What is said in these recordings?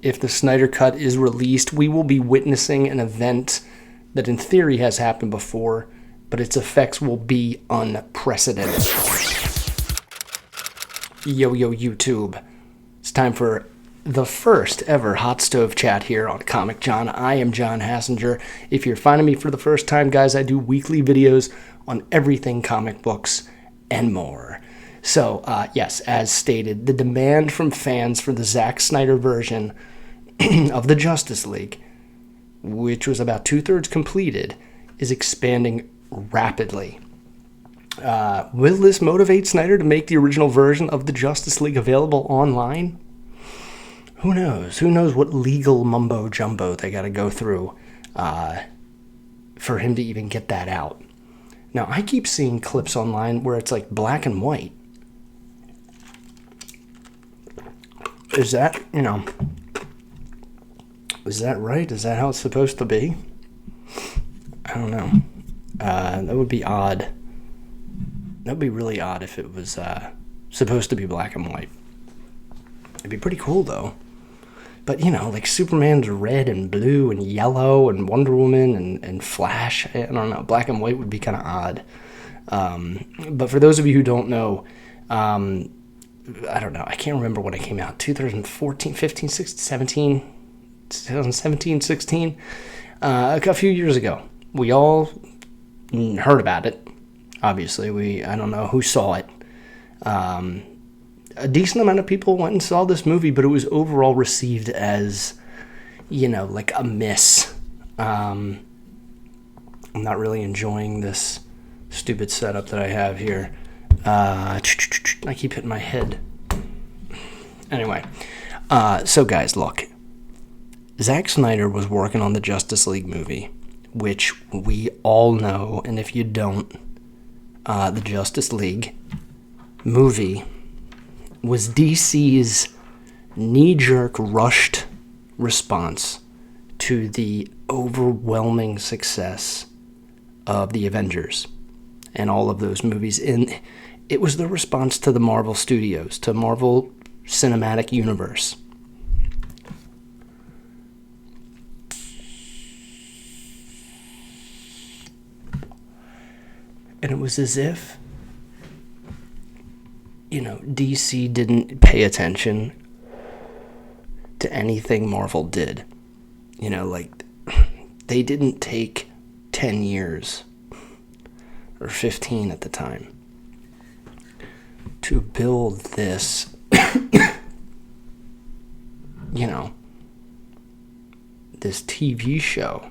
if the Snyder Cut is released, we will be witnessing an event that in theory has happened before, but its effects will be unprecedented. Yo, YouTube. It's time for the first ever hot stove chat here on Comic-Jon. I am John Hassinger. If you're finding me for the first time, guys, I do weekly videos on everything comic books and more. So, yes, as stated, the demand from fans for the Zack Snyder version of the Justice League, which was about 2/3 completed, is expanding rapidly. Will this motivate Snyder to make the original version of the Justice League available online? Who knows? Who knows what legal mumbo-jumbo they got to go through for him to even get that out. Now, I keep seeing clips online where it's like black and white. Is that, is that right? Is that how it's supposed to be? I don't know. That would be odd. That would be really odd if it was supposed to be black and white. It'd be pretty cool, though. But, like Superman's red and blue and yellow and Wonder Woman and Flash. I don't know. Black and white would be kind of odd. But for those of you who don't know, I don't know. I can't remember when it came out. 2014, 15, 16, 17, 2017, 16. A few years ago. We all heard about it. Obviously, I don't know who saw it. A decent amount of people went and saw this movie, but it was overall received as, like a miss. I'm not really enjoying this stupid setup that I have here. I keep hitting my head. Anyway, so guys, look. Zack Snyder was working on the Justice League movie, which we all know, and if you don't, the Justice League movie was DC's knee-jerk, rushed response to the overwhelming success of the Avengers and all of those movies. And it was the response to the Marvel Studios, to Marvel Cinematic Universe. And it was as if, DC didn't pay attention to anything Marvel did. Like, they didn't take 10 years, or 15 at the time, to build this, this TV show.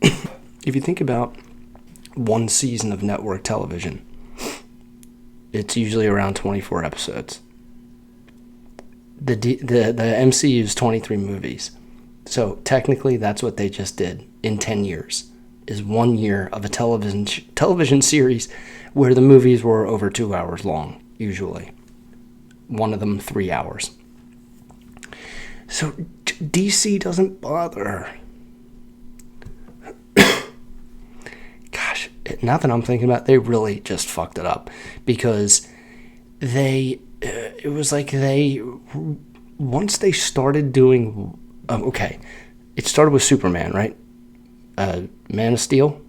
If you think about one season of network television, it's usually around 24 episodes. The MCU is 23 movies. So technically that's what they just did in 10 years, is 1 year of a television series where the movies were over 2 hours long, usually. One of them 3 hours. So DC doesn't bother. Now that I'm thinking about it, they really just fucked it up, because it was like once they started doing, it started with Superman, right? Man of Steel,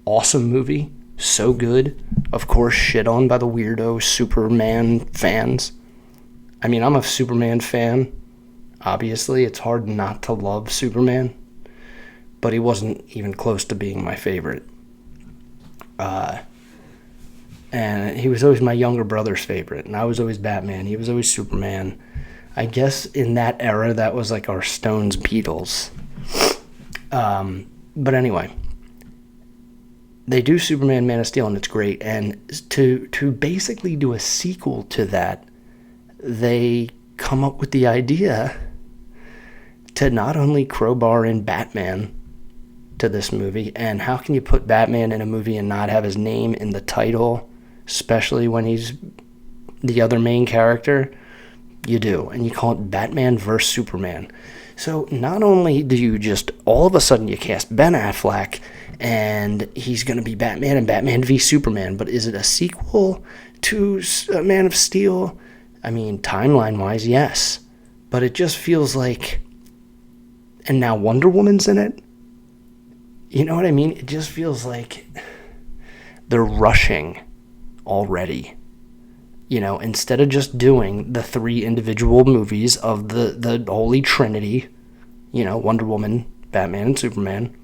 awesome movie, so good, of course shit on by the weirdo Superman fans. I mean, I'm a Superman fan, obviously, it's hard not to love Superman, but he wasn't even close to being my favorite. And he was always my younger brother's favorite, and I was always Batman. He was always Superman. I guess in that era, that was like our Stones Beatles. But anyway, they do Superman, Man of Steel, and it's great. And to basically do a sequel to that, they come up with the idea to not only crowbar in Batman to this movie, and how can you put Batman in a movie and not have his name in the title, especially when he's the other main character? You do, and you call it Batman vs. Superman. So not only do you just all of a sudden you cast Ben Affleck and he's going to be Batman and Batman v Superman, but is it a sequel to Man of Steel? I mean, timeline-wise, yes. But it just feels like, and now Wonder Woman's in it. You know what I mean? It just feels like they're rushing already. You know, instead of just doing the 3 individual movies of the Holy Trinity, you know, Wonder Woman, Batman, and Superman,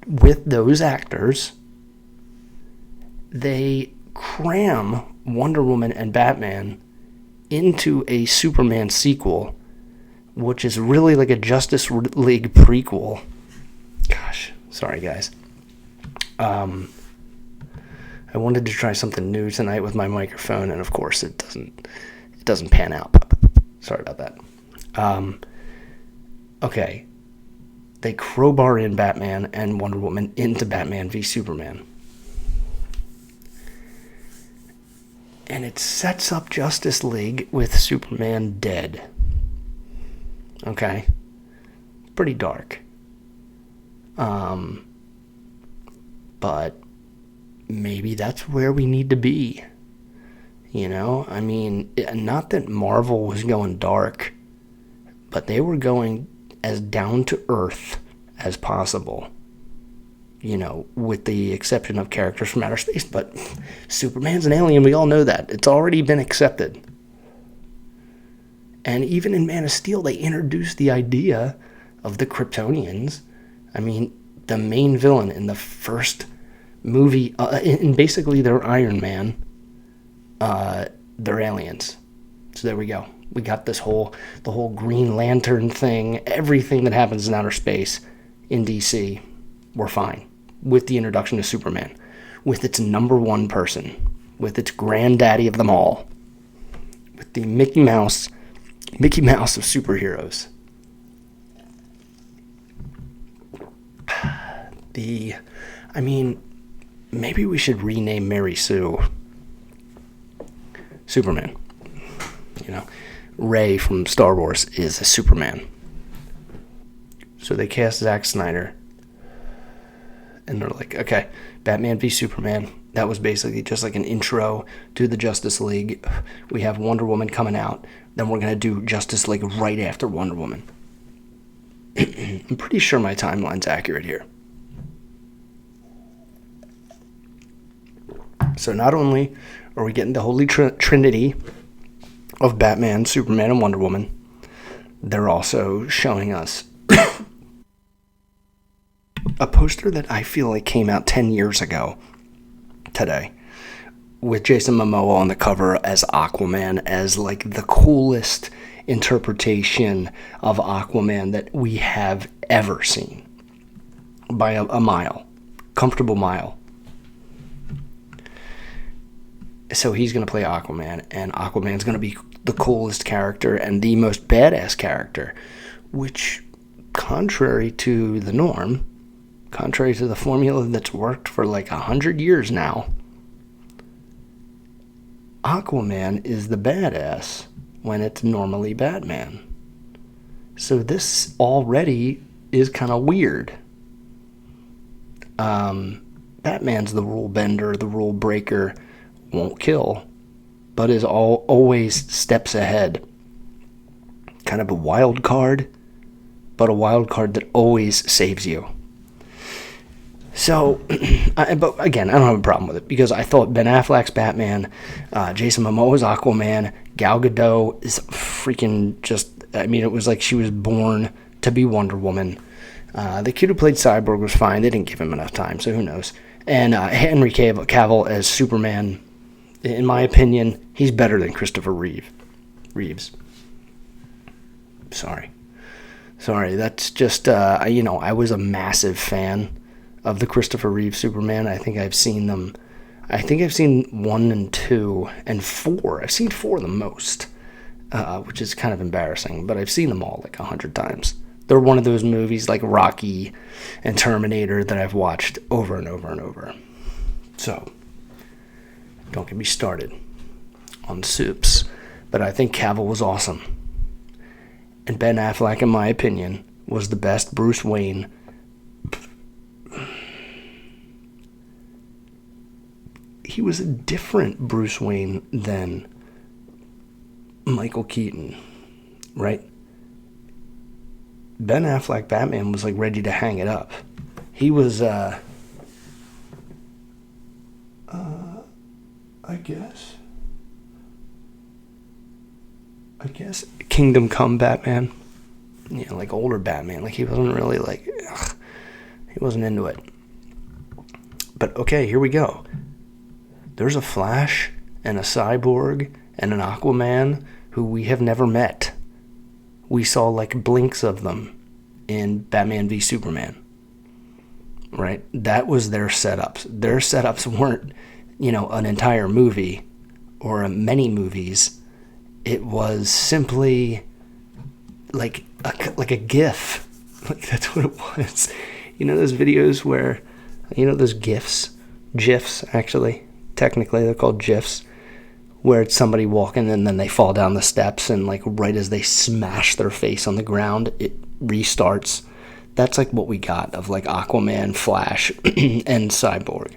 with those actors, they cram Wonder Woman and Batman into a Superman sequel, which is really like a Justice League prequel. Gosh, sorry guys. I wanted to try something new tonight with my microphone, and of course it doesn't pan out. Sorry about that. Okay. They crowbar in Batman and Wonder Woman into Batman v Superman. And it sets up Justice League with Superman dead. Okay. Pretty dark. But maybe that's where we need to be. You know? I mean, not that Marvel was going dark, but they were going as down to earth as possible. You know, with the exception of characters from outer space. But Superman's an alien, we all know that. It's already been accepted. And even in Man of Steel, they introduced the idea of the Kryptonians. I mean, the main villain in the first movie, in basically their Iron Man, they're aliens. So there we go. We got the whole Green Lantern thing, everything that happens in outer space in DC, we're fine. With the introduction of Superman, with its number one person, with its granddaddy of them all, with the Mickey Mouse of superheroes. Maybe we should rename Mary Sue Superman. You know, Rey from Star Wars is a Superman. So they cast Zack Snyder. And they're like, okay, Batman v Superman. That was basically just like an intro to the Justice League. We have Wonder Woman coming out. Then we're going to do Justice League right after Wonder Woman. I'm pretty sure my timeline's accurate here. So not only are we getting the Holy Trinity of Batman, Superman, and Wonder Woman, they're also showing us a poster that I feel like came out 10 years ago today, with Jason Momoa on the cover as Aquaman, as like the coolest interpretation of Aquaman that we have ever seen by a mile, comfortable mile. So he's going to play Aquaman, and Aquaman's going to be the coolest character and the most badass character, which, contrary to the norm, contrary to the formula that's worked for like 100 years now, Aquaman is the badass when it's normally Batman. So this already is kind of weird. Batman's the rule bender, the rule breaker, won't kill, but is always steps ahead. Kind of a wild card, but a wild card that always saves you. So, but again, I don't have a problem with it, because I thought Ben Affleck's Batman, Jason Momoa's Aquaman, Gal Gadot is freaking just, I mean, it was like she was born to be Wonder Woman. The kid who played Cyborg was fine. They didn't give him enough time, so who knows. And Henry Cavill as Superman, in my opinion, he's better than Christopher Reeves. Sorry, that's just, I was a massive fan of the Christopher Reeve Superman. I think I've seen 1 and 2 and 4. I've seen 4 the most, which is kind of embarrassing, but I've seen them all like 100 times. They're one of those movies like Rocky and Terminator that I've watched over and over and over. So, don't get me started on Supes, but I think Cavill was awesome. And Ben Affleck, in my opinion, was the best Bruce Wayne. He was a different Bruce Wayne than Michael Keaton, right? Ben Affleck Batman was like ready to hang it up. He was, I guess Kingdom Come Batman. You know, like older Batman. Like he wasn't really like, he wasn't into it. But okay, here we go. There's a Flash and a Cyborg and an Aquaman who we have never met. We saw like blinks of them in Batman v Superman. Right? That was their setups. Their setups weren't, you know, an entire movie or many movies. It was simply like a GIF. Like that's what it was. You know those videos where, you know those GIFs actually. Technically, they're called GIFs, where it's somebody walking and then they fall down the steps and like right as they smash their face on the ground, it restarts. That's like what we got of like Aquaman, Flash, and Cyborg.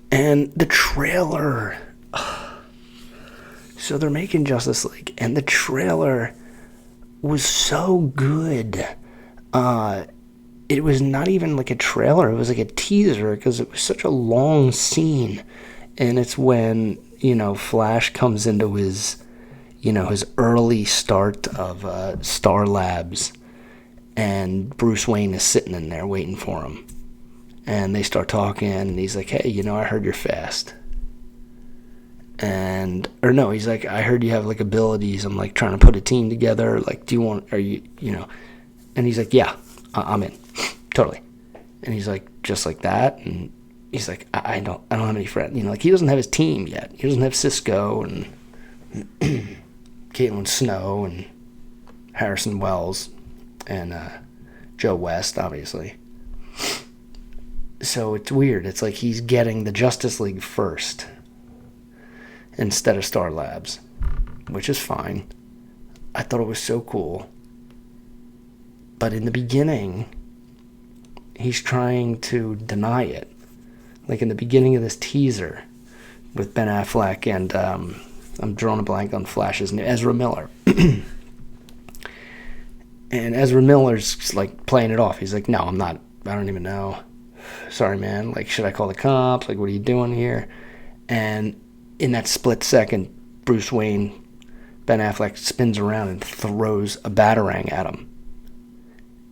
And the trailer. So they're making Justice League, and the trailer was so good. It was not even like a trailer, it was like a teaser because it was such a long scene. And it's when, you know, Flash comes into his, you know, his early start of Star Labs, and Bruce Wayne is sitting in there waiting for him. And they start talking, and he's like, hey, you know, I heard you're fast. And, or no, he's like, I heard you have like abilities. I'm like trying to put a team together. Like, are you, you know, and he's like, yeah, I'm in. Totally. And he's like, just like that. And he's like, I don't have any friends. You know, like he doesn't have his team yet. He doesn't have Cisco and Caitlin Snow and Harrison Wells and Joe West, obviously. So it's weird. It's like he's getting the Justice League first instead of Star Labs, which is fine. I thought it was so cool. But in the beginning, he's trying to deny it. Like in the beginning of this teaser with Ben Affleck and I'm drawing a blank on Flash's name, Ezra Miller. And Ezra Miller's like playing it off. He's like, no, I'm not. I don't even know. Sorry, man. Like, should I call the cops? Like, what are you doing here? And in that split second, Bruce Wayne, Ben Affleck spins around and throws a batarang at him.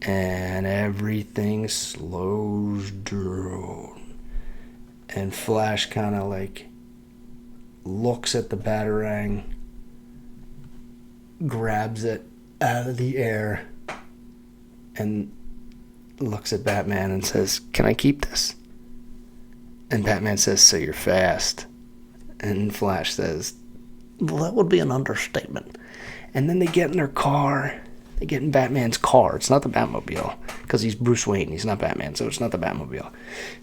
And everything slows down. And Flash kind of like looks at the batarang, grabs it out of the air, and looks at Batman and says, can I keep this? And Batman says, so you're fast. And Flash says, well, that would be an understatement. And then they get in their car. They get in Batman's car. It's not the Batmobile, because he's Bruce Wayne. He's not Batman, so it's not the Batmobile.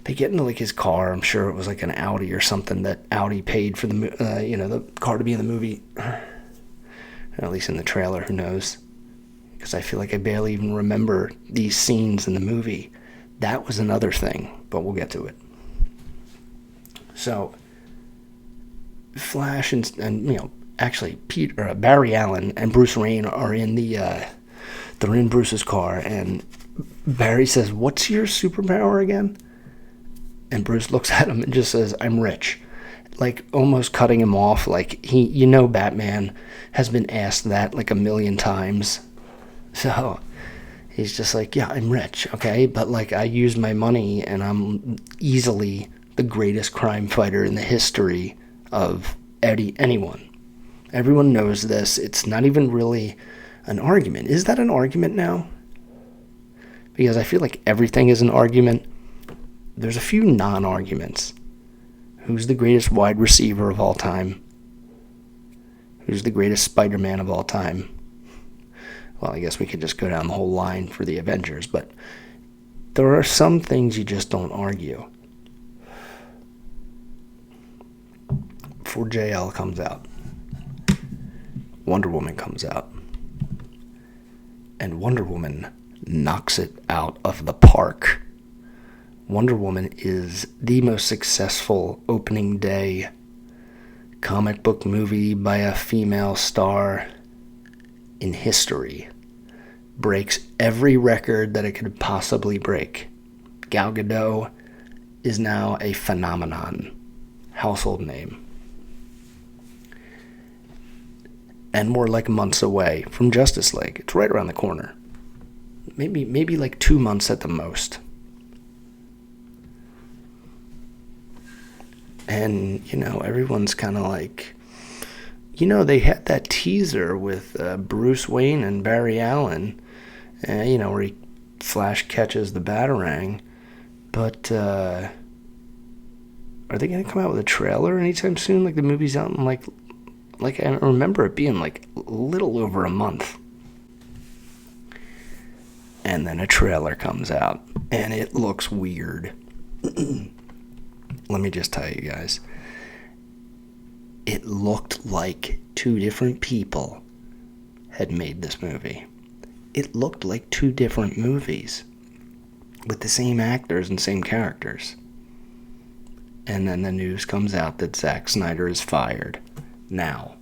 They get into like his car. I'm sure it was like an Audi or something that Audi paid for the the car to be in the movie. Or at least in the trailer, who knows? Because I feel like I barely even remember these scenes in the movie. That was another thing, but we'll get to it. So Flash and actually Barry Allen and Bruce Wayne are in they're in Bruce's car, and Barry says, what's your superpower again? And Bruce looks at him and just says, I'm rich. Like almost cutting him off. Like Batman has been asked that like a million times. So he's just like, yeah, I'm rich, okay? But like I use my money and I'm easily the greatest crime fighter in the history of anyone. Everyone knows this. It's not even really an argument. Is that an argument now? Because I feel like everything is an argument. There's a few non-arguments. Who's the greatest wide receiver of all time? Who's the greatest Spider-Man of all time? Well, I guess we could just go down the whole line for the Avengers, but there are some things you just don't argue. Before JL comes out, Wonder Woman comes out. And Wonder Woman knocks it out of the park. Wonder Woman is the most successful opening day comic book movie by a female star in history. breaks every record that it could possibly break. Gal Gadot is now a phenomenon, household name. And we're like months away from Justice League. It's right around the corner. Maybe like 2 months at the most. And, everyone's kind of like, they had that teaser with Bruce Wayne and Barry Allen, where Flash catches the Batarang. But, are they going to come out with a trailer anytime soon? Like, the movie's out in, like I remember it being, like, a little over a month. And then a trailer comes out, and it looks weird. Let me just tell you guys. It looked like 2 different people had made this movie. It looked like 2 different movies with the same actors and same characters. And then the news comes out that Zack Snyder is fired. Now,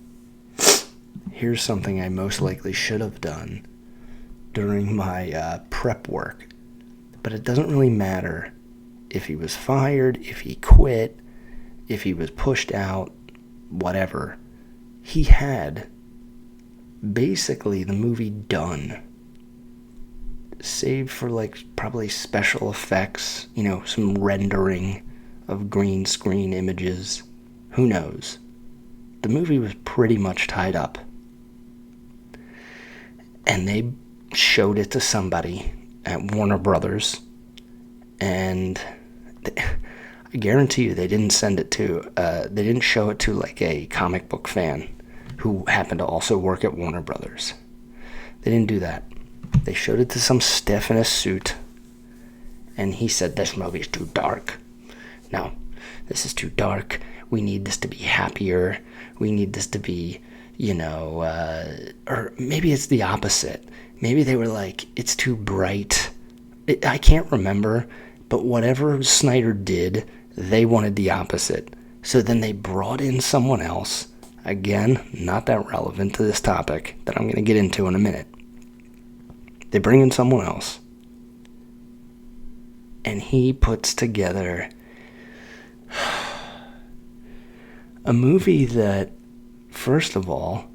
here's something I most likely should have done during my prep work. But it doesn't really matter if he was fired, if he quit, if he was pushed out, whatever. He had basically the movie done. Save for like probably special effects, some rendering of green screen images. Who knows? The movie was pretty much tied up. And they showed it to somebody at Warner Brothers, and I guarantee you they didn't they didn't show it to like a comic book fan who happened to also work at Warner Brothers. They didn't do that. They showed it to some stiff in a suit, and he said, "This movie's too dark. No, this is too dark. We need this to be happier. We need this to be, or maybe it's the opposite. Maybe they were like, it's too bright." I can't remember, but whatever Snyder did, they wanted the opposite. So then they brought in someone else. Again, not that relevant to this topic that I'm going to get into in a minute. They bring in someone else, and he puts together a movie that, first of all,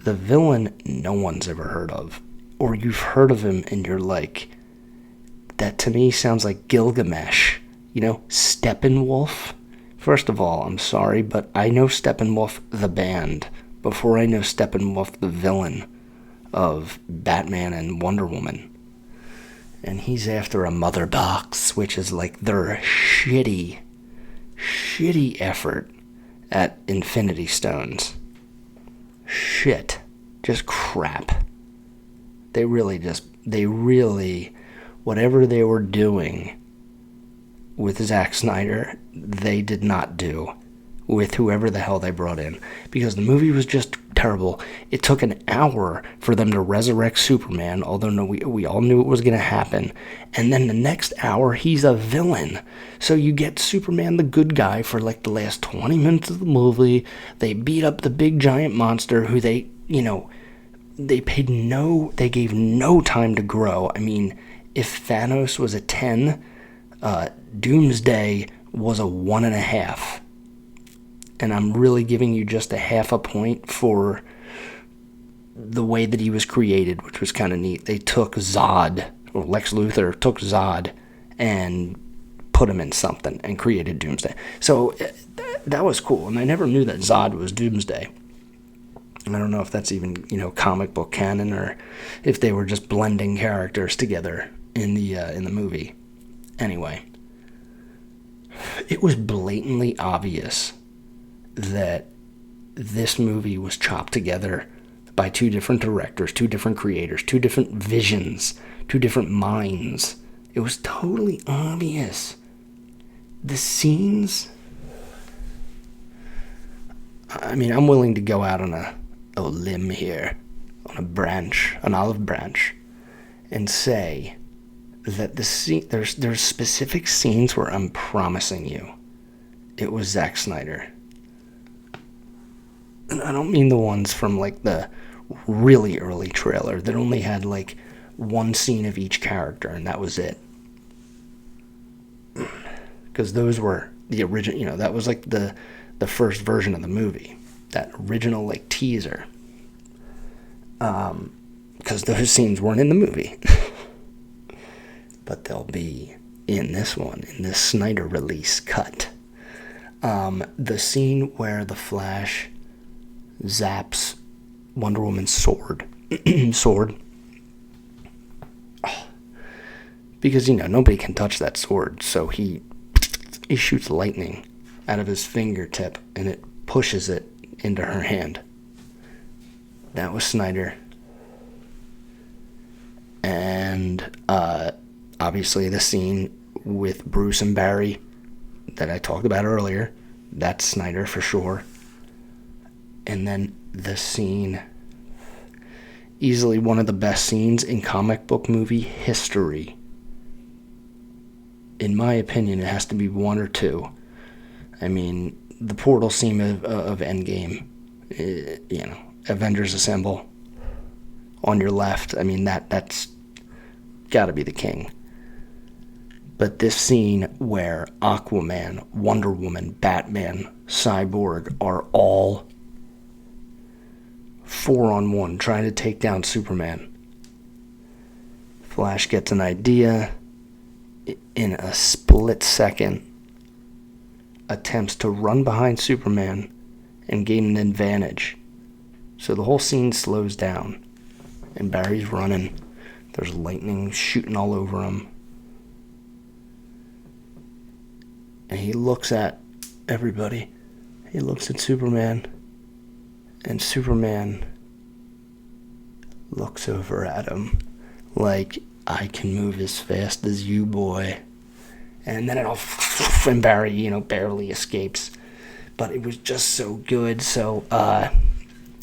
the villain no one's ever heard of. Or you've heard of him and you're like, that to me sounds like Gilgamesh. Steppenwolf. First of all, I'm sorry, but I know Steppenwolf the band before I know Steppenwolf the villain of Batman and Wonder Woman. And he's after a mother box, which is like their shitty effort at Infinity Stones. Shit. Just crap. They really, whatever they were doing with Zack Snyder, they did not do with whoever the hell they brought in. Because the movie was just terrible. It took an hour for them to resurrect Superman, although no, we all knew it was going to happen. And then the next hour, he's a villain. So you get Superman the good guy for like the last 20 minutes of the movie. They beat up the big giant monster who they gave no time to grow. I mean, if Thanos was a 10, Doomsday was a 1.5. And I'm really giving you just a half a point for the way that he was created, which was kind of neat. They took Zod, or Lex Luthor took Zod and put him in something and created Doomsday. So that was cool. And I never knew that Zod was Doomsday. And I don't know if that's even, comic book canon, or if they were just blending characters together in the movie. Anyway, it was blatantly obvious that this movie was chopped together by 2 different directors, 2 different creators, 2 different visions, 2 different minds. It was totally obvious. The scenes, I mean, I'm willing to go out on a limb here, on an olive branch, and say that there's specific scenes where I'm promising you it was Zack Snyder. And I don't mean the ones from like the really early trailer that only had like one scene of each character, and that was it. Because those were the original, that was like the first version of the movie, that original like teaser. Because those scenes weren't in the movie. But they'll be in this one, in this Snyder release cut. The scene where the Flash zaps Wonder Woman's sword. Oh. Because, nobody can touch that sword, so he shoots lightning out of his fingertip, and it pushes it into her hand. That was Snyder. And, obviously the scene with Bruce and Barry that I talked about earlier, that's Snyder for sure. And then the scene, easily one of the best scenes in comic book movie history. In my opinion, it has to be one or two. I mean, the portal scene of Endgame, Avengers Assemble on your left. I mean, that's got to be the king. But this scene where Aquaman, Wonder Woman, Batman, Cyborg are all 4-on-1 trying to take down Superman. Flash gets an idea, in a split second attempts to run behind Superman and gain an advantage. So the whole scene slows down, and Barry's running. There's lightning shooting all over him. And he looks at everybody. He looks at Superman. And Superman looks over at him like, I can move as fast as you, boy. And then and Barry, barely escapes. But it was just so good. So,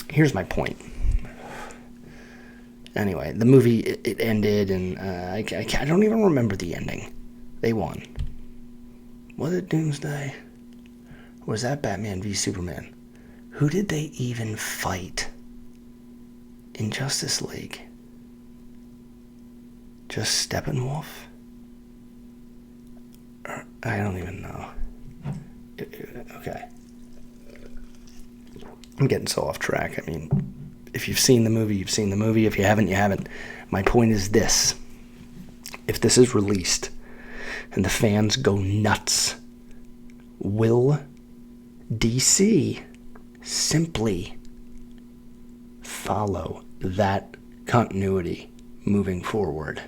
here's my point. Anyway, the movie, it ended, and I don't even remember the ending. They won. Was it Doomsday? Or was that Batman v Superman? Who did they even fight in Justice League? Just Steppenwolf? I don't even know. Okay. I'm getting so off track. I mean, if you've seen the movie, you've seen the movie. If you haven't, you haven't. My point is this. If this is released and the fans go nuts, will DC simply follow that continuity moving forward?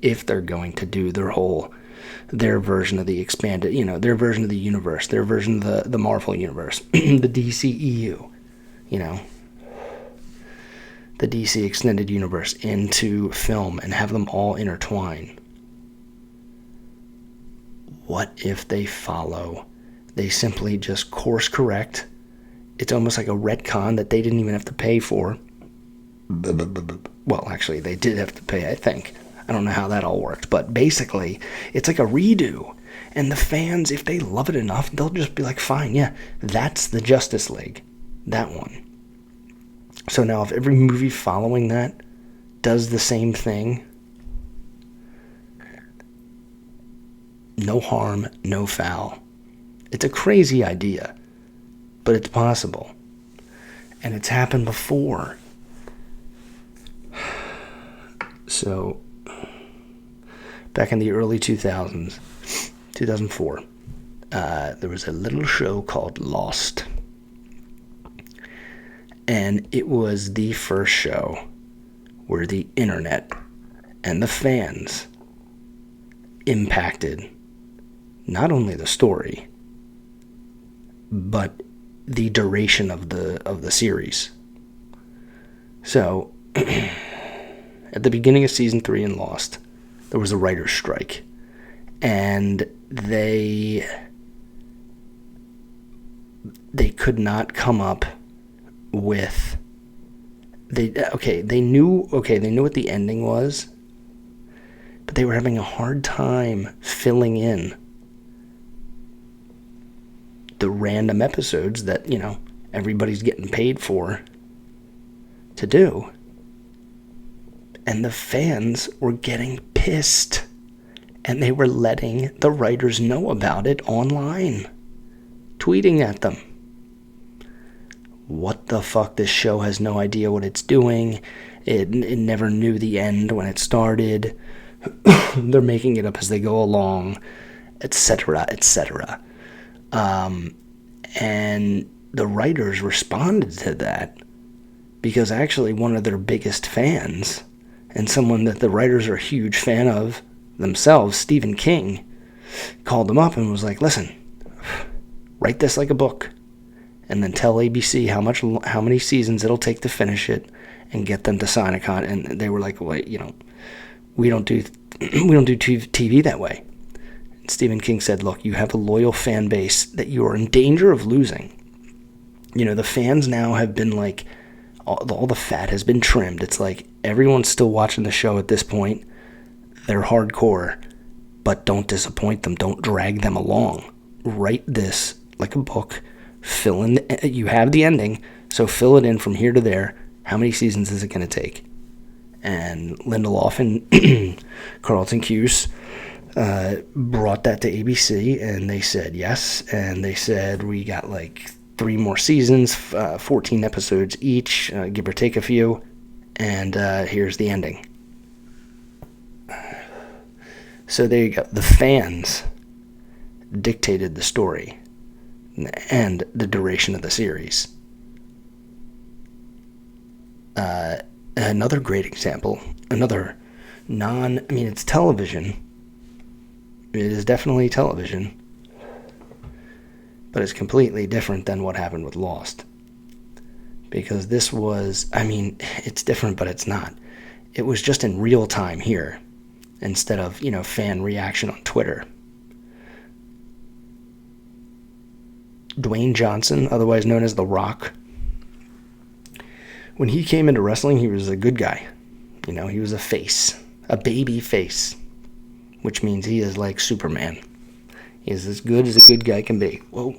If they're going to do their version of the expanded, their version of the universe, their version of the Marvel universe, the DCEU, the DC extended universe into film and have them all intertwine. What if they simply just course correct? It's almost like a retcon that they didn't even have to pay for. Well, actually, they did have to pay, I think. I don't know how that all worked, but basically, it's like a redo. And the fans, if they love it enough, they'll just be like, fine, yeah, that's the Justice League. That one. So now, if every movie following that does the same thing, no harm, no foul. It's a crazy idea, but it's possible. And it's happened before. So, back in the early 2000s, 2004, there was a little show called Lost. And it was the first show where the internet and the fans impacted not only the story, but the duration of the series. So, at the beginning of season 3 in Lost, there was a writer's strike. And they could not come up with... They knew what the ending was, but they were having a hard time filling in the random episodes that, everybody's getting paid for. to do. And the fans were getting pissed. And they were letting the writers know about it online. Tweeting at them. What the fuck? This show has no idea what it's doing. It never knew the end when it started. They're making it up as they go along, etc., etc. And the writers responded to that because actually one of their biggest fans, and someone that the writers are a huge fan of themselves, Stephen King, called them up and was like, listen, write this like a book and then tell ABC how many seasons it'll take to finish it and get them to sign a con. And they were like, wait, we don't do TV that way. And Stephen King said, look, you have a loyal fan base that you are in danger of losing. The fans now have been like, all the fat has been trimmed. It's like everyone's still watching the show at this point. They're hardcore, but don't disappoint them. Don't drag them along. Write this like a book. Fill in. You have the ending, so fill it in from here to there. How many seasons is it going to take? And Lindelof and Carlton Cuse brought that to ABC, and they said yes. And they said, we got like 3 more seasons, 14 episodes each, give or take a few. And here's the ending. So there you go. The fans dictated the story and the duration of the series. Another great example, it's television. It is definitely television. But it's completely different than what happened with Lost. Because this was, it's different, but it's not. It was just in real time here, instead of, fan reaction on Twitter. Dwayne Johnson, otherwise known as The Rock, when he came into wrestling, he was a good guy. He was a face, a baby face, which means he is like Superman. He is as good as a good guy can be. Whoa.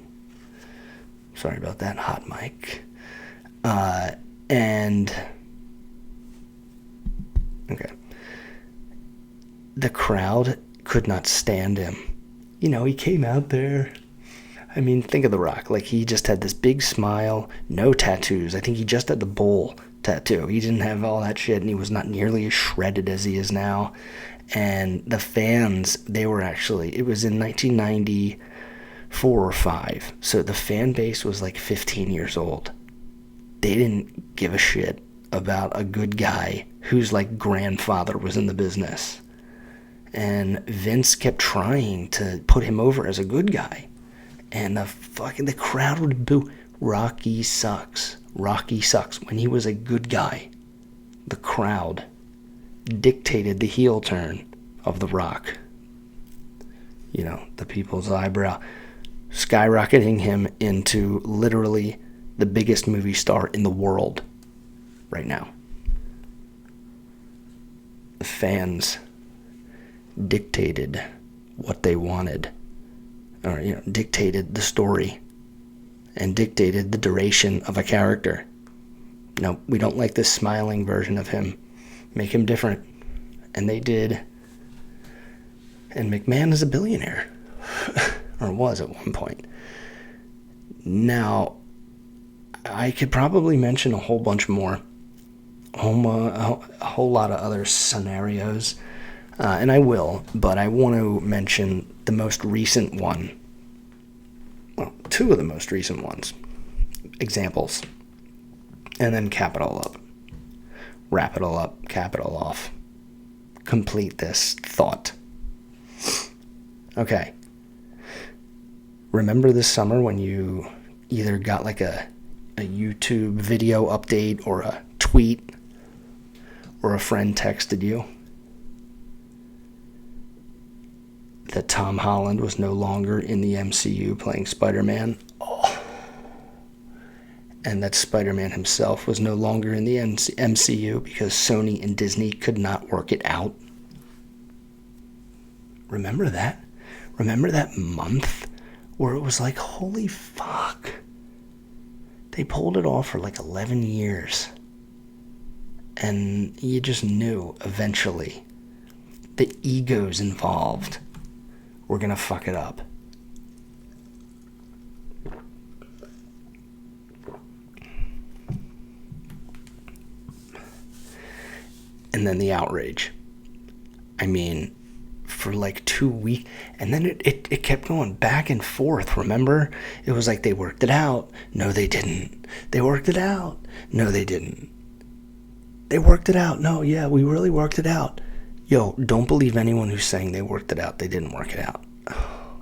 Sorry about that, hot mic. Okay. The crowd could not stand him. He came out there. Think of The Rock. Like, he just had this big smile, no tattoos. I think he just had the bull tattoo. He didn't have all that shit, and he was not nearly as shredded as he is now. And the fans, it was in 1994 or 5. So the fan base was like 15 years old. They didn't give a shit about a good guy whose like grandfather was in the business. And Vince kept trying to put him over as a good guy. And the crowd would boo. Rocky sucks. Rocky sucks. When he was a good guy, the crowd dictated the heel turn of The Rock. The people's eyebrow, skyrocketing him into literally the biggest movie star in the world right now. The fans dictated what they wanted, or dictated the story and dictated the duration of a character. No, we don't like this smiling version of him. Make him different. And they did. And McMahon is a billionaire. Or was at one point. Now, I could probably mention a whole bunch more. A whole lot of other scenarios. And I will, but I want to mention the most recent one. Well, 2 of the most recent ones. Examples. And then cap it all up. Wrap it all up, cap it all off. Complete this thought. Okay. Remember this summer when you either got like a YouTube video update or a tweet or a friend texted you that Tom Holland was no longer in the MCU playing Spider-Man? And that Spider-Man himself was no longer in the MCU because Sony and Disney could not work it out. Remember that? Remember that month where it was like, holy fuck. They pulled it off for like 11 years. And you just knew eventually the egos involved were gonna fuck it up. And then the outrage. I mean, for like 2 weeks, and then it kept going back and forth, remember? It was like they worked it out. No, they didn't. They worked it out. No, they didn't. They worked it out. No, yeah, we really worked it out. Yo, don't believe anyone who's saying they worked it out. They didn't work it out.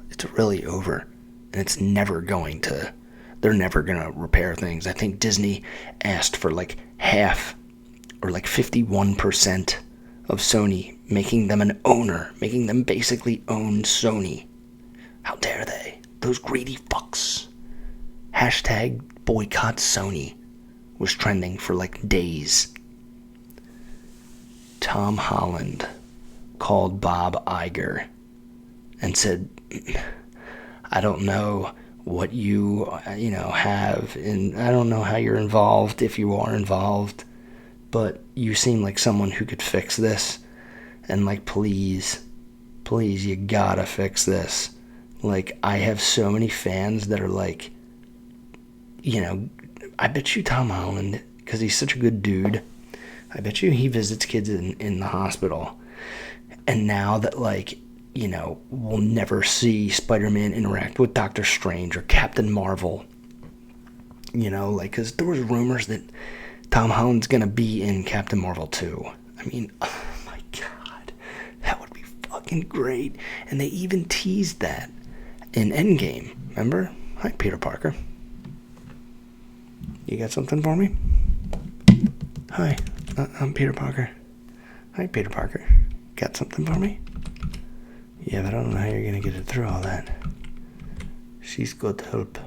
It's really over. And it's never going to, they're never going to repair things. I think Disney asked for like half or like 51% of Sony, making them an owner, making them basically own Sony. How dare they? Those greedy fucks. Hashtag boycott Sony was trending for like days. Tom Holland called Bob Iger and said, I don't know what you have, and I don't know how you're involved, if you are involved, but you seem like someone who could fix this, and like, please, you gotta fix this. Like, I have so many fans that are like, I bet you Tom Holland, because he's such a good dude, I bet you he visits kids in the hospital, and now that, like, we'll never see Spider-Man interact with Doctor Strange or Captain Marvel, because there was rumors that Tom Holland's gonna be in Captain Marvel 2. I mean, oh my god, that would be fucking great. And they even teased that in Endgame, remember? Hi, Peter Parker. You got something for me? Hi, I'm Peter Parker. Hi, Peter Parker. Got something for me? Yeah, but I don't know how you're gonna get it through all that. She's got help.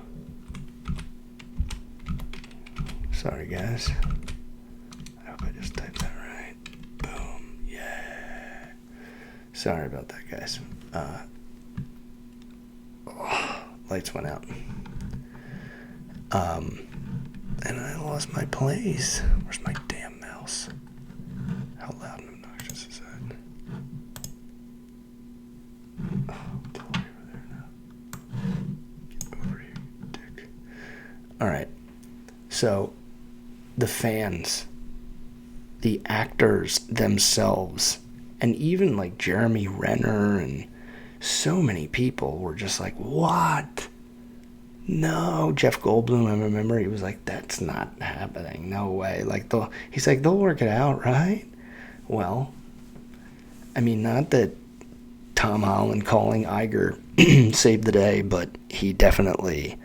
Sorry, guys. I hope I just typed that right. Boom. Yeah. Sorry about that, guys. Lights went out. And I lost my place. Where's my damn mouse? How loud and obnoxious is that? Oh, totally over there now. Get over here, dick. Alright. So, the fans, the actors themselves, and even like Jeremy Renner and so many people were just like, what? No. Jeff Goldblum, I remember, he was like, that's not happening. No way. Like, he's like, they'll work it out, right? Well, I mean, not that Tom Holland calling Iger saved the day, but he definitely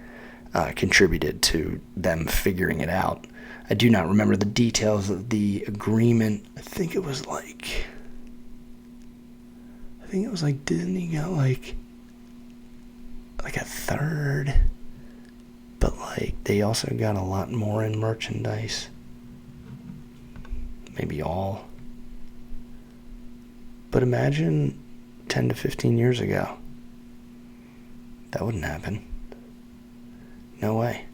contributed to them figuring it out. I do not remember the details of the agreement. I think it was like Disney got like a third, but like they also got a lot more in merchandise. Maybe all. But imagine 10 to 15 years ago. That wouldn't happen. No way.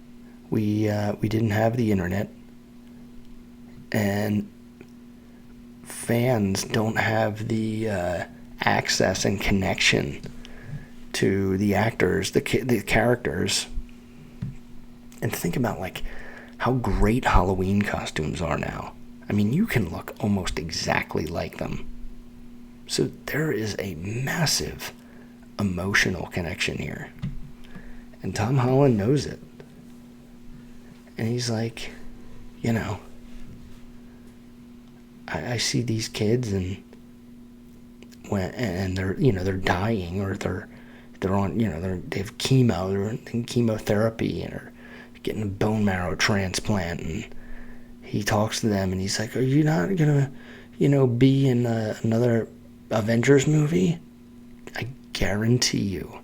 We didn't have the internet, and fans don't have the access and connection to the actors, the characters. And think about like how great Halloween costumes are now. I mean, you can look almost exactly like them. So there is a massive emotional connection here. And Tom Holland knows it. And he's like, I see these kids and they're dying, or they're on, they have chemo, they're in chemotherapy, and are getting a bone marrow transplant, and he talks to them and he's like, are you not gonna, be in another Avengers movie? I guarantee you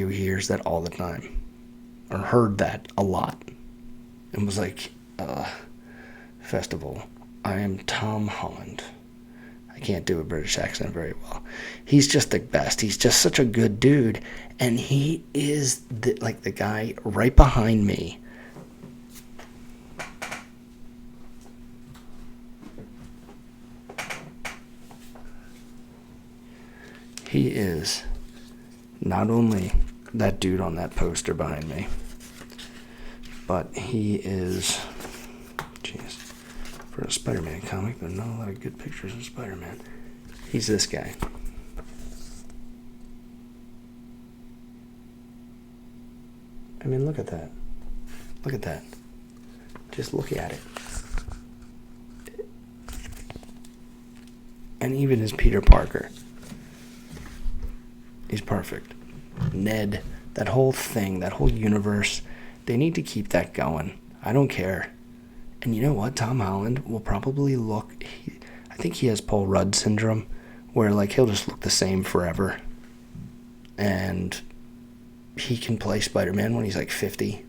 he hears that all the time, or heard that a lot, and was like, festival, I am Tom Holland. I can't do a British accent very well. He's just the best. He's just such a good dude, and he is the guy right behind me He is not only that dude on that poster behind me, but he is, jeez, for a Spider-Man comic, there are not a lot of good pictures of Spider-Man. He's this guy. I mean, look at that. Look at that. Just look at it. And even as Peter Parker, he's perfect. Ned, that whole thing, that whole universe, they need to keep that going. I don't care. And you know what? Tom Holland will probably look, I think he has Paul Rudd syndrome, where like he'll just look the same forever. And he can play Spider-Man when he's like 50.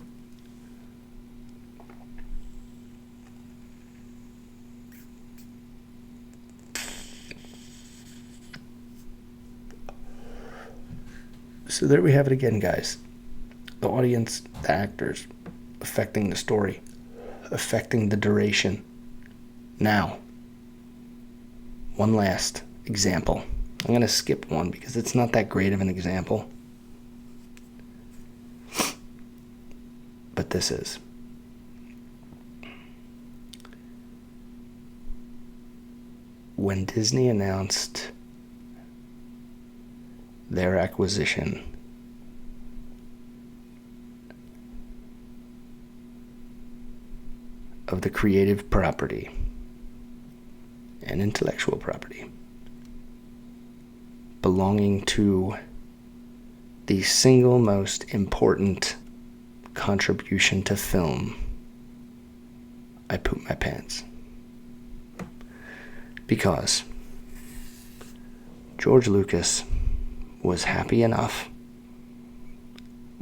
So there we have it again, guys. The audience, the actors, affecting the story, affecting the duration. Now, one last example. I'm going to skip one because it's not that great of an example. But this is. When Disney announced their acquisition of the creative property and intellectual property belonging to the single most important contribution to film, I pooped my pants. Because George Lucas was happy enough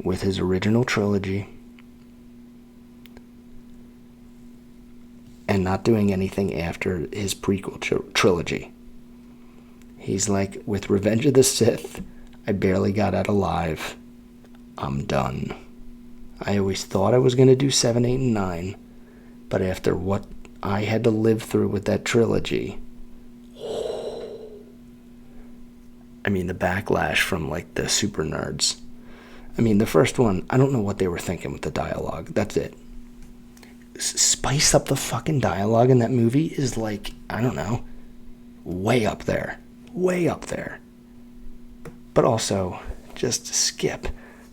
with his original trilogy and not doing anything after his prequel trilogy. He's like, with Revenge of the Sith, I barely got out alive. I'm done. I always thought I was going to do 7, 8, and 9, but after what I had to live through with that trilogy, I mean, the backlash from, like, the super nerds. I mean, the first one, I don't know what they were thinking with the dialogue. That's it. Spice up the fucking dialogue in that movie is, like, I don't know, way up there. Way up there. But also, just skip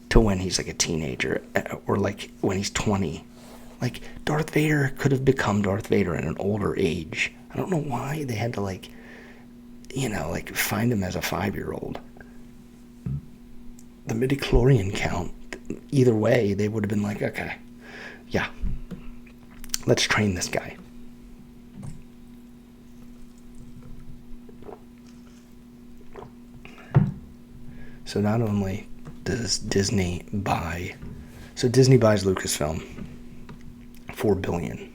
to when he's, like, a teenager, or, like, when he's 20. Like, Darth Vader could have become Darth Vader at an older age. I don't know why they had to, like, you know, like, find him as a 5-year-old. The midichlorian count, either way, they would have been like, okay, yeah, let's train this guy. So not only does Disney buy, so Disney buys Lucasfilm, $4 billion.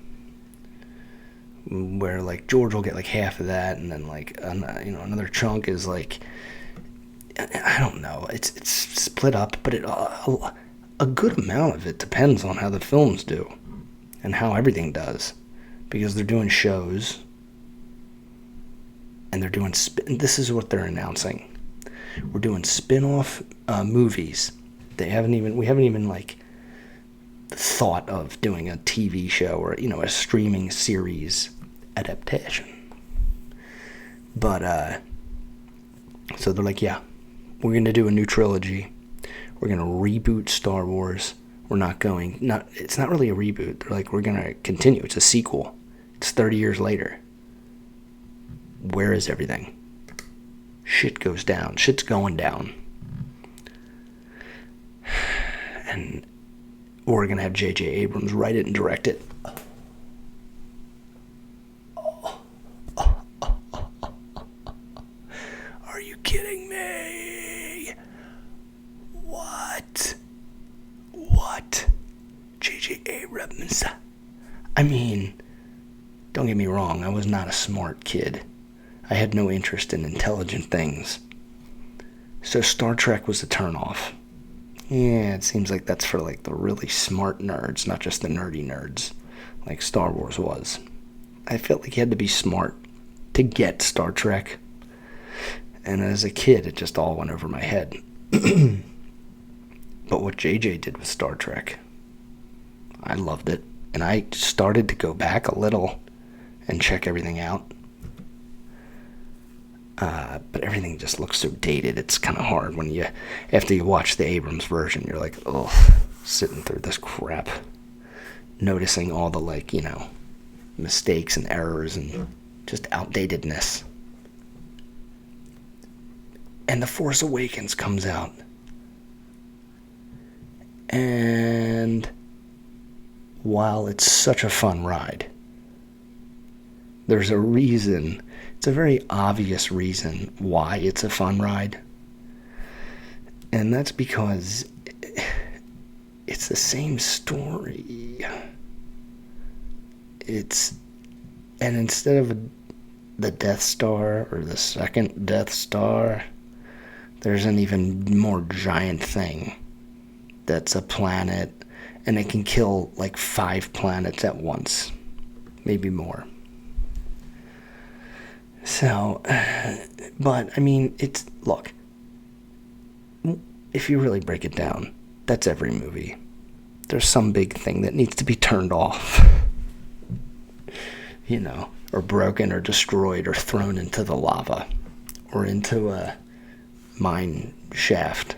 Where, like, George will get, like, half of that, and then, like, another chunk is, like, I don't know, it's split up, but a good amount of it depends on how the films do, and how everything does, because they're doing shows, and they're doing, this is what they're announcing, we're doing spin-off movies. We haven't even, like, thought of doing a TV show or, you know, a streaming series adaptation. But, so they're like, yeah, we're going to do a new trilogy. We're going to reboot Star Wars. It's not really a reboot. They're like, we're going to continue. It's a sequel. It's 30 years later. Where is everything? Shit goes down. Shit's going down. And we're going to have J.J. Abrams write it and direct it. Are you kidding me? What? J.J. Abrams? I mean, don't get me wrong, I was not a smart kid. I had no interest in intelligent things. So Star Trek was a turnoff. Yeah, it seems like that's for, like, the really smart nerds, not just the nerdy nerds, like Star Wars was. I felt like you had to be smart to get Star Trek. And as a kid, it just all went over my head. But what JJ did with Star Trek, I loved it. And I started to go back a little and check everything out. But everything just looks so dated. It's kind of hard after you watch the Abrams version, you're like, ugh, sitting through this crap. Noticing all the, mistakes and errors and just outdatedness. And The Force Awakens comes out. And while it's such a fun ride, there's a reason. It's a very obvious reason why it's a fun ride. And that's because it's the same story. And instead of the Death Star or the second Death Star, there's an even more giant thing that's a planet, and it can kill like 5 planets at once, maybe more. So, but I mean, look, if you really break it down, that's every movie. There's some big thing that needs to be turned off, or broken or destroyed or thrown into the lava or into a mine shaft,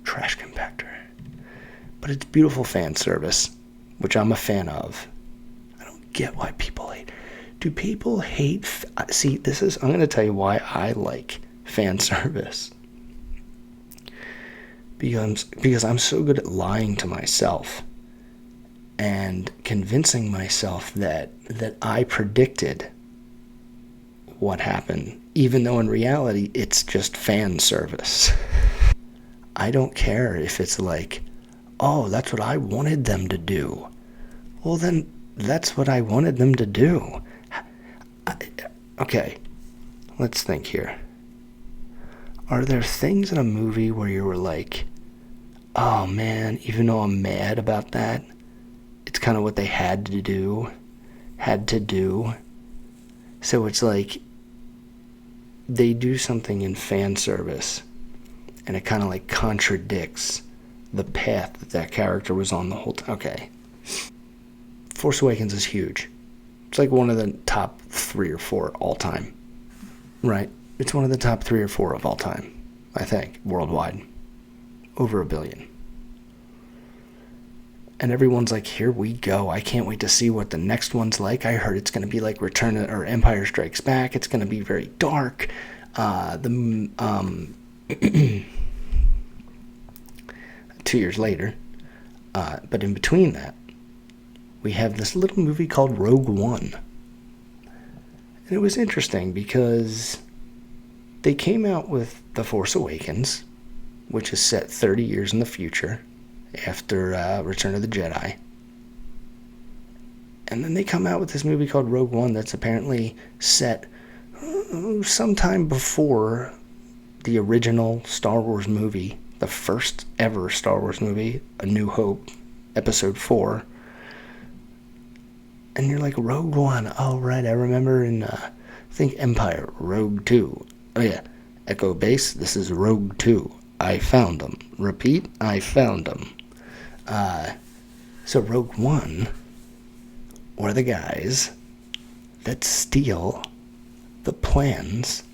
trash compactor. But it's beautiful fan service, which I'm a fan of. I don't get why people hate. Do people hate... See, I'm going to tell you why I like fan service. Because I'm so good at lying to myself and convincing myself that I predicted what happened, even though in reality it's just fan service. I don't care if it's like, oh, that's what I wanted them to do. Well, then that's what I wanted them to do. Okay, let's think here. Are there things in a movie where you were like, oh man, even though I'm mad about that, it's kind of what they had to do. So it's like, they do something in fan service, and it kind of like contradicts the path that character was on the whole time. Okay. Force Awakens is huge. It's like one of the top 3 or 4 all time. Right? It's one of the top 3 or 4 of all time, I think, worldwide. Over 1 billion. And everyone's like, here we go. I can't wait to see what the next one's like. I heard it's going to be like Empire Strikes Back. It's going to be very dark. 2 years later. But in between that, we have this little movie called Rogue One. And it was interesting because they came out with The Force Awakens, which is set 30 years in the future after Return of the Jedi. And then they come out with this movie called Rogue One that's apparently set sometime before the original Star Wars movie, the first ever Star Wars movie, A New Hope, Episode 4. And you're like, Rogue One, oh right, I remember in, I think Empire, Rogue 2. Oh yeah, Echo Base, this is Rogue 2. I found them. Repeat, I found them. So Rogue One were the guys that steal the plans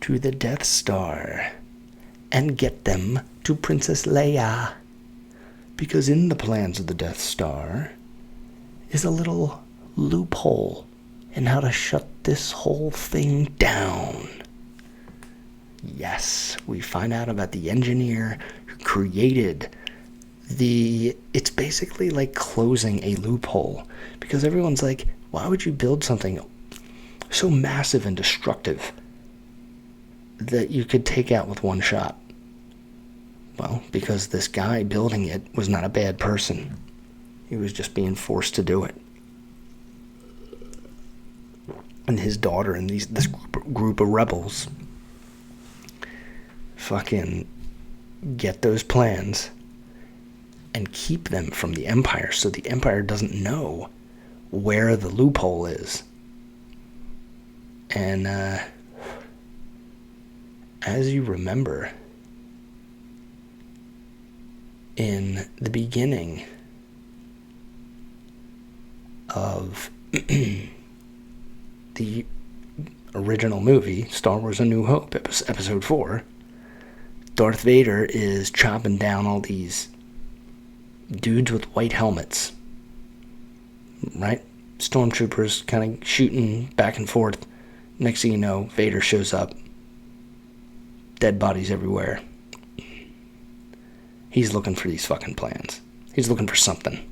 to the Death Star and get them to Princess Leia. Because in the plans of the Death Star is a little loophole in how to shut this whole thing down. Yes, we find out about the engineer who created it's basically like closing a loophole, because everyone's like, why would you build something so massive and destructive that you could take out with one shot? Well, because this guy building it was not a bad person. He was just being forced to do it. And his daughter and this group of rebels fucking get those plans and keep them from the Empire, so the Empire doesn't know where the loophole is. And as you remember, in the beginning of the original movie, Star Wars A New Hope, Episode 4, Darth Vader is chopping down all these dudes with white helmets, right? Stormtroopers kind of shooting back and forth. Next thing you know, Vader shows up. Dead bodies everywhere. He's looking for these fucking plans. He's looking for something.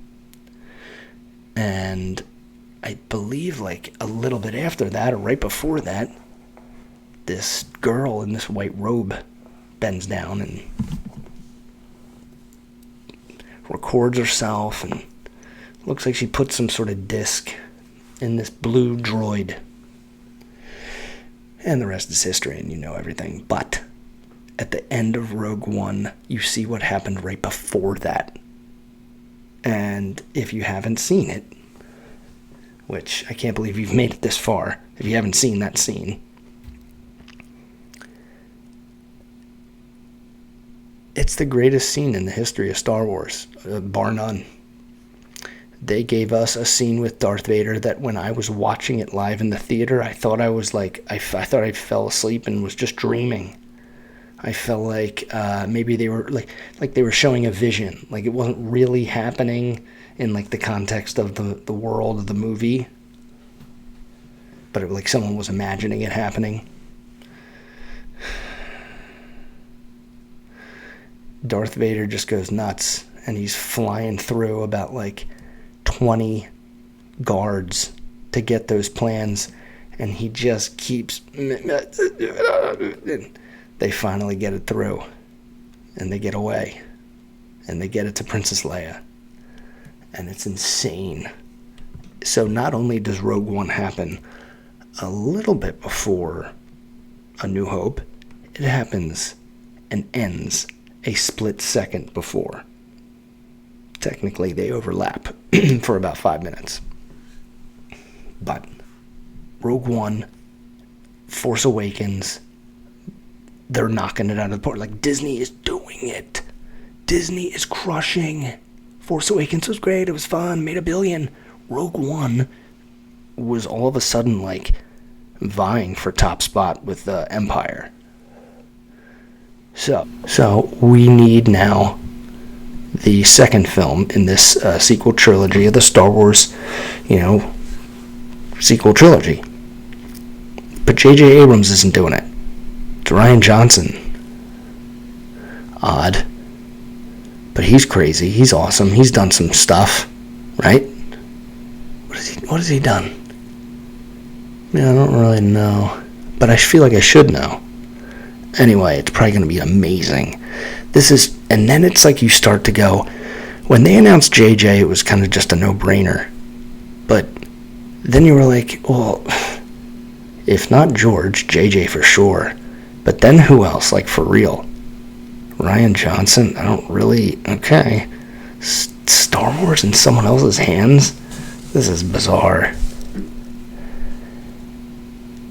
And I believe like a little bit after that, or right before that, this girl in this white robe bends down and records herself, and looks like she put some sort of disc in this blue droid. And the rest is history, and you know everything. But at the end of Rogue One, you see what happened right before that. And if you haven't seen it, which I can't believe you've made it this far, if you haven't seen that scene, it's the greatest scene in the history of Star Wars, bar none. They gave us a scene with Darth Vader that when I was watching it live in the theater, I thought I was like, I thought I fell asleep and was just dreaming. I felt like maybe they were like they were showing a vision, like it wasn't really happening in like the context of the world of the movie, but like someone was imagining it happening. Darth Vader just goes nuts, and he's flying through about like 20 guards to get those plans, and he just keeps. They finally get it through, and they get away, and they get it to Princess Leia, and it's insane. So not only does Rogue One happen a little bit before A New Hope, it happens and ends a split second before. Technically, they overlap for about 5 minutes. But Rogue One, Force Awakens, they're knocking it out of the park. Like, Disney is doing it. Disney is crushing. Force Awakens was great. It was fun. Made $1 billion. Rogue One was all of a sudden, like, vying for top spot with Empire. So we need now the second film in this sequel trilogy of the Star Wars, sequel trilogy. But J.J. Abrams isn't doing it. It's Rian Johnson. Odd. But he's crazy. He's awesome. He's done some stuff, right? What has he done? I don't really know. But I feel like I should know. Anyway, it's probably going to be amazing. And then it's like you start to go, when they announced JJ, it was kind of just a no-brainer. But then you were like, well, if not George, JJ for sure. But then who else, like for real? Rian Johnson? I don't really, okay. Star Wars in someone else's hands? This is bizarre.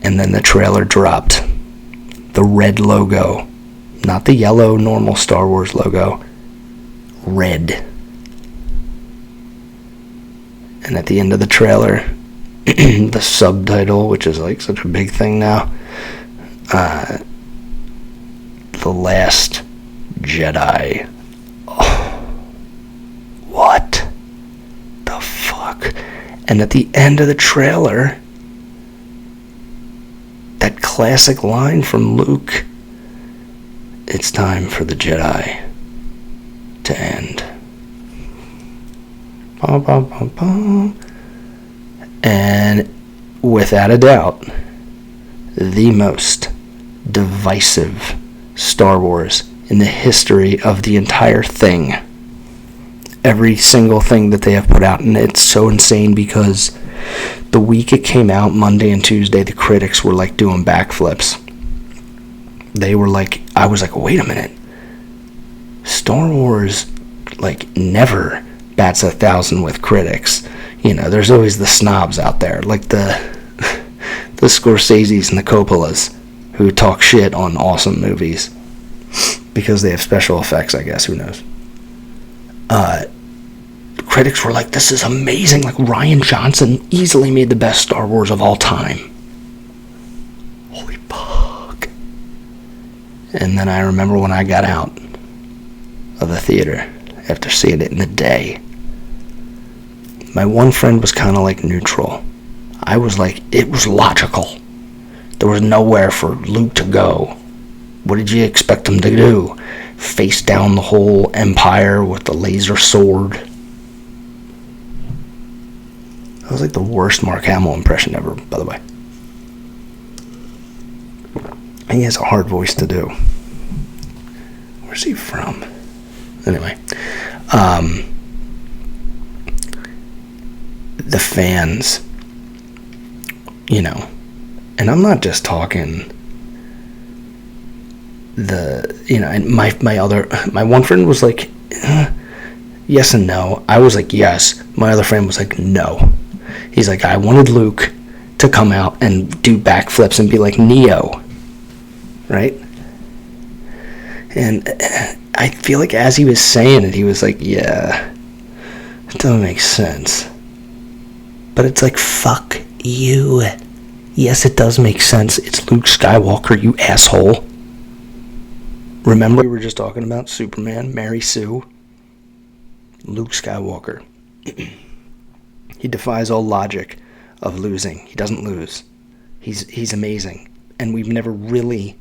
And then the trailer dropped. The red logo, not the yellow normal Star Wars logo, red. And at the end of the trailer, the subtitle, which is like such a big thing now, The Last Jedi. Oh, what the fuck? And at the end of the trailer, that classic line from Luke, it's time for the Jedi to end. Bum, bum, bum, bum. And without a doubt, the most divisive Star Wars in the history of the entire thing. Every single thing that they have put out, and it's so insane because the week it came out, Monday and Tuesday, the critics were like doing backflips. They were like, I was like, wait a minute. Star Wars, like, never bats 1,000 with critics. There's always the snobs out there, like the Scorseses and the Coppolas. who talk shit on awesome movies because they have special effects, I guess, who knows. Critics were like, this is amazing, like Rian Johnson easily made the best Star Wars of all time. Holy fuck. And then I remember when I got out of the theater after seeing it in the day, my one friend was kind of like neutral. I was like, it was logical. There was nowhere for Luke to go. What did you expect him to do? Face down the whole Empire with the laser sword? That was like the worst Mark Hamill impression ever, by the way. He has a hard voice to do. Where's he from? Anyway. The fans, you know, and I'm not just talking and my one friend was like, yes and no. I was like, yes. My other friend was like, no. He's like, I wanted Luke to come out and do backflips and be like Neo, right? And I feel like as he was saying it, he was like, yeah, it doesn't make sense. But it's like, fuck you. Yes, it does make sense. It's Luke Skywalker, you asshole. Remember we were just talking about Superman, Mary Sue? Luke Skywalker. He defies all logic of losing. He doesn't lose. He's amazing. And we've never really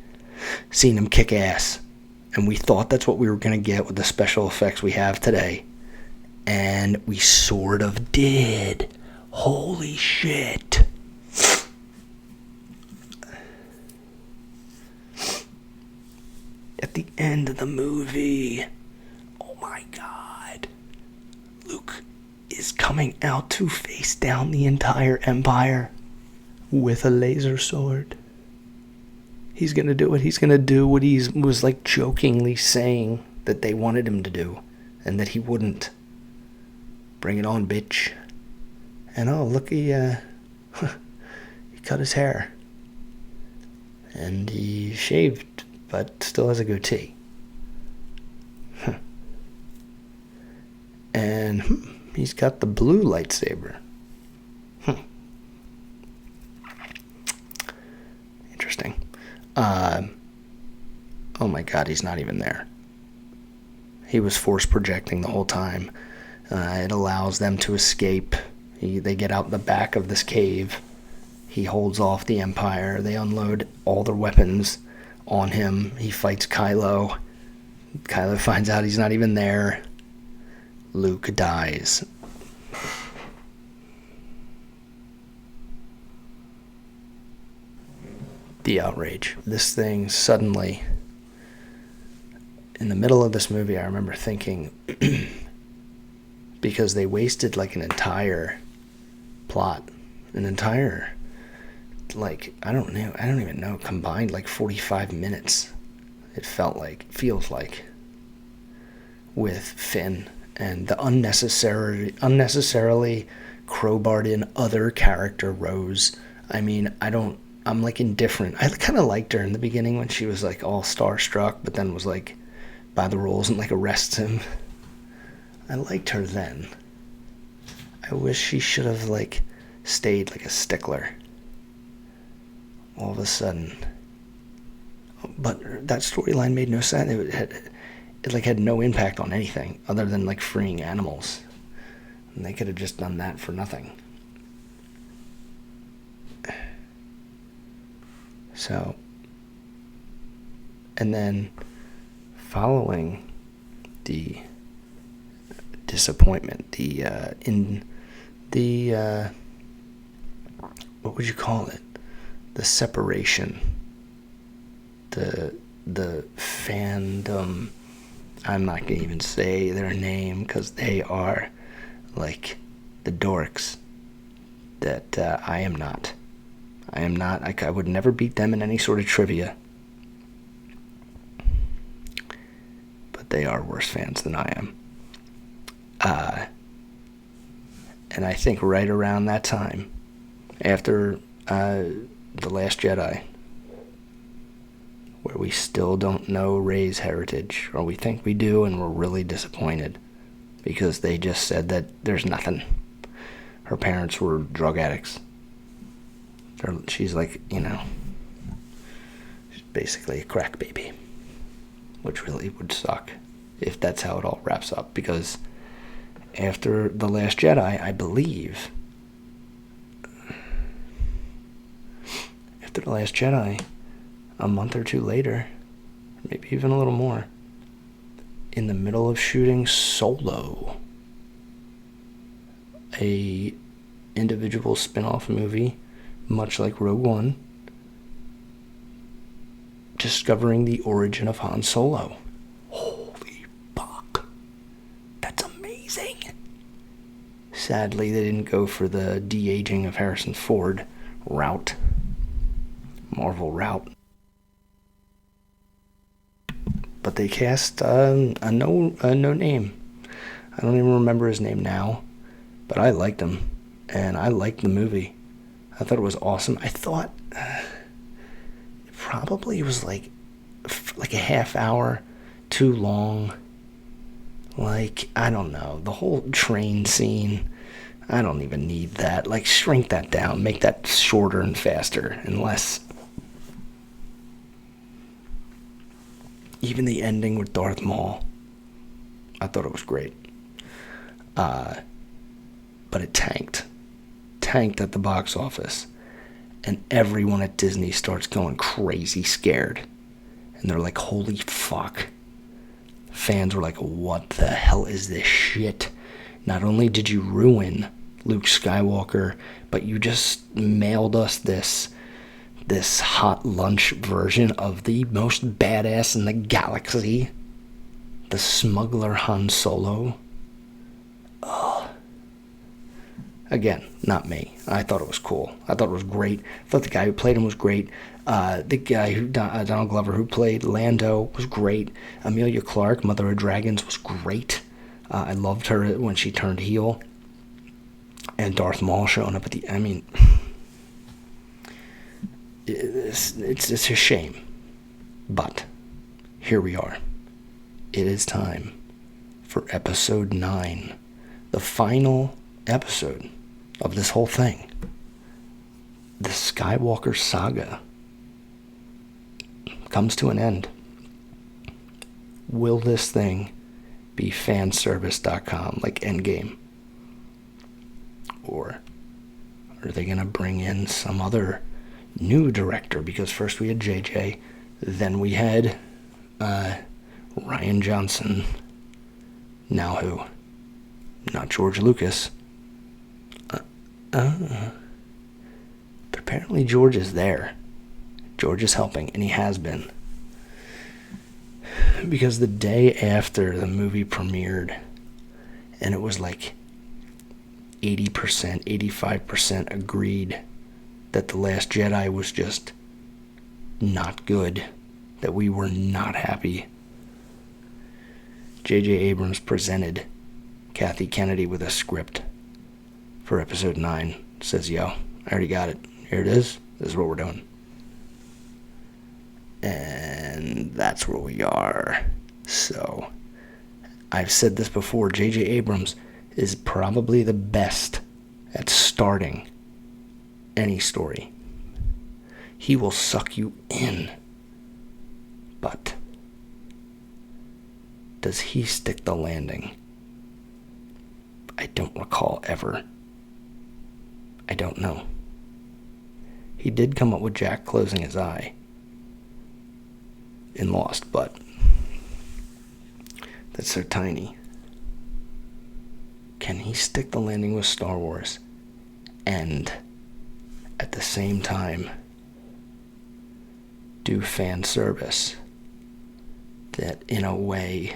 seen him kick ass. And we thought that's what we were going to get with the special effects we have today. And we sort of did. Holy shit. At the end of the movie, oh my god, Luke is coming out to face down the entire Empire with a laser sword. He's gonna do it. He's gonna do what he was like jokingly saying that they wanted him to do, and that he wouldn't. Bring it on, bitch. And oh, look, he cut his hair. And he shaved, but still has a goatee. And he's got the blue lightsaber. Interesting. Oh my god, he's not even there. He was force projecting the whole time. It allows them to escape. They get out the back of this cave. He holds off the Empire. They unload all their weapons on him. He fights Kylo. Kylo finds out he's not even there. Luke dies. The outrage. This thing suddenly, in the middle of this movie, I remember thinking, because they wasted like an entire plot, an entire, like, I don't even know, combined like 45 minutes, it feels like, with Finn, and the unnecessarily crowbarred in other character Rose. I mean, I'm like indifferent. I kind of liked her in the beginning when she was like all starstruck, but then was like by the rules and like arrests him. I liked her then. I wish she should have like stayed like a stickler. All of a sudden. But that storyline made no sense. It like had no impact on anything other than like freeing animals. And they could have just done that for nothing. So, and then following the disappointment, what would you call it? The separation, the fandom. I'm not gonna even say their name because they are like the dorks that I am not. I am not. I would never beat them in any sort of trivia. But they are worse fans than I am. And I think right around that time, after The Last Jedi, where we still don't know Rey's heritage, or we think we do and we're really disappointed because they just said that there's nothing. Her parents were drug addicts. She's like, she's basically a crack baby, which really would suck if that's how it all wraps up, because after The Last Jedi, I believe, after The Last Jedi, a month or two later, maybe even a little more, in the middle of shooting Solo, a individual spin-off movie, much like Rogue One, discovering the origin of Han Solo. Holy fuck. That's amazing. Sadly, they didn't go for the de-aging of Harrison Ford route. Marvel route. But they cast a no name. I don't even remember his name now, but I liked him, and I liked the movie. I thought it was awesome. I thought it probably was like a half hour too long. Like, I don't know, the whole train scene, I don't even need that. Like, shrink that down, make that shorter and faster and less. Even the ending with Darth Maul, I thought it was great. But it tanked at the box office, and everyone at Disney starts going crazy scared, and they're like, holy fuck. Fans were like, what the hell is this shit? Not only did you ruin Luke Skywalker, but you just mailed us this hot lunch version of the most badass in the galaxy, the smuggler Han Solo. Again, not me. I thought it was cool. I thought it was great. I thought the guy who played him was great. The guy Donald Glover, who played Lando, was great. Emilia Clarke, Mother of Dragons, was great. I loved her when she turned heel. And Darth Maul showing up at the... I mean, it's a shame. But here we are. It is time for episode 9. The final episode of this whole thing. The Skywalker saga comes to an end. Will this thing be fanservice.com like Endgame? Or are they going to bring in some other new director? Because first we had JJ, then we had Rian Johnson. Now who? Not George Lucas. But apparently George is there. George is helping, and he has been. Because the day after the movie premiered, and it was like 80%, 85% agreed that The Last Jedi was just not good, that we were not happy, J.J. Abrams presented Kathy Kennedy with a script for episode 9. Says, yo, I already got it. Here it is. This is what we're doing. And that's where we are. So, I've said this before, J.J. Abrams is probably the best at starting any story. He will suck you in. But does he stick the landing? I don't recall ever. I don't know. He did come up with Jack closing his eye in Lost, but that's so tiny. Can he stick the landing with Star Wars and at the same time do fan service that in a way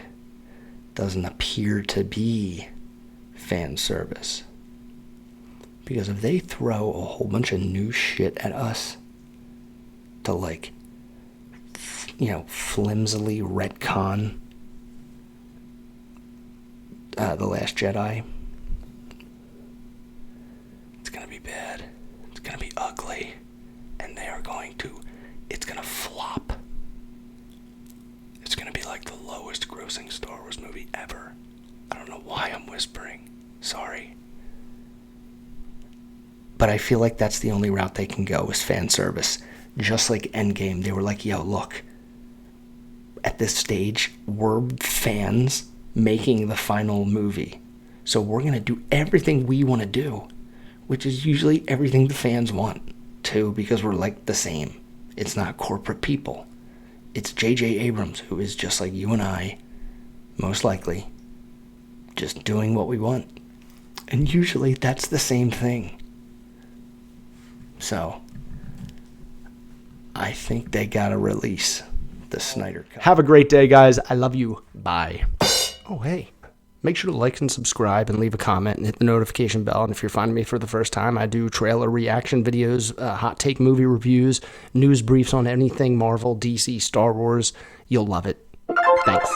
doesn't appear to be fan service? Because if they throw a whole bunch of new shit at us to flimsily retcon The Last Jedi, it's gonna be bad. It's gonna be ugly. And it's gonna flop. whispering. Sorry. But I feel like that's the only route they can go is fan service. Just like Endgame, they were like, yo, look, at this stage, we're fans making the final movie. So we're going to do everything we want to do, which is usually everything the fans want too, because we're like the same. It's not corporate people. It's J.J. Abrams, who is just like you and I, most likely, just doing what we want. And usually that's the same thing. So, I think they gotta release the Snyder Cut. Have a great day, guys. I love you. Bye. Oh, hey. Make sure to like and subscribe and leave a comment and hit the notification bell. And if you're finding me for the first time, I do trailer reaction videos, hot take movie reviews, news briefs on anything Marvel, DC, Star Wars. You'll love it. Thanks.